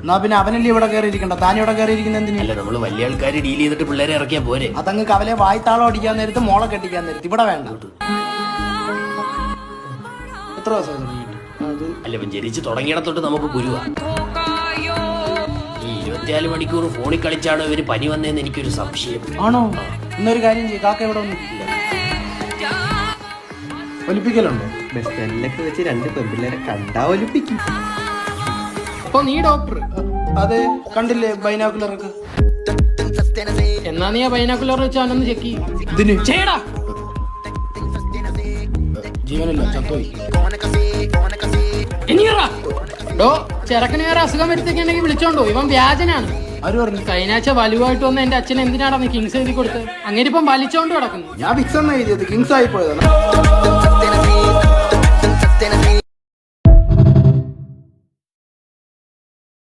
എന്നാ പിന്നെ അവനല്ലേ ഇവിടെ കയറിയിരിക്കണ്ട, താൻ ഇവിടെ കയറിയിരിക്കുന്ന എന്തിനാ? അല്ല, നമ്മള് വലിയ ആൾക്കാർ ഡീൽ ചെയ്തിട്ട് പിള്ളേരെ ഇറക്കിയാ പോരെ. അതങ്ങ് കവലെ വായ്ത്താളം അടിക്കാൻ നേരത്ത് മോളെ കെട്ടിക്കാൻ നേരത്ത് ഇവിടെ വേണ്ട. എത്ര ദിവസം അല്ല, ഇപ്പം ജനിച്ച് തുടങ്ങിയിടത്തോട്ട് നമുക്ക് ഗുരുവാ. ഈ 24 മണിക്കൂർ ഫോണിൽ കളിച്ചാണോ ഇവര് പനി വന്നതെന്ന് എനിക്കൊരു സംശയം. ആണോ? ഇന്നൊരു കാര്യം ചെയ്യും, കാക്ക ഇവിടെ ഒന്നും ഒലിപ്പിക്കലുണ്ടോ? ബസ് സ്റ്റാൻഡിലൊക്കെ വെച്ച് 2 പെൺപിള്ളേരെ കണ്ടാ ഒലിപ്പിക്കും. അപ്പൊ നീ ഡോക്ടർ? അതെ, കണ്ടില്ലേ ബൈനാക്കുലറൊക്കെ? എന്നാ നീ ആ ബൈനാക്കുലർ വെച്ച് അവനൊന്ന് ചെക്ക് ചെയ്യും. ഇതിന് ചെയ്യടാ. ജീവനില്ല, ചത്തോയി. ഡോ, ചെറുക്കന് വേറെ അസുഖം വരുത്തിക്കുണ്ടെങ്കിൽ വിളിച്ചോണ്ടോ, ഇവൻ വ്യാജനാണ്. ആര് പറഞ്ഞു? കഴിഞ്ഞാഴ്ച വലുവായിട്ട് വന്ന് എന്റെ അച്ഛൻ എന്തിനാടാ നീ കിങ്സ് എഴുതി കൊടുത്തത്? അങ്ങനെ ഇപ്പം വലിച്ചോണ്ട് കിടക്കുന്നു. ഞാൻ ഫിക്സ് എന്ന എഴുതിയത്, കിങ്സ് ആയി പോയതാണ്.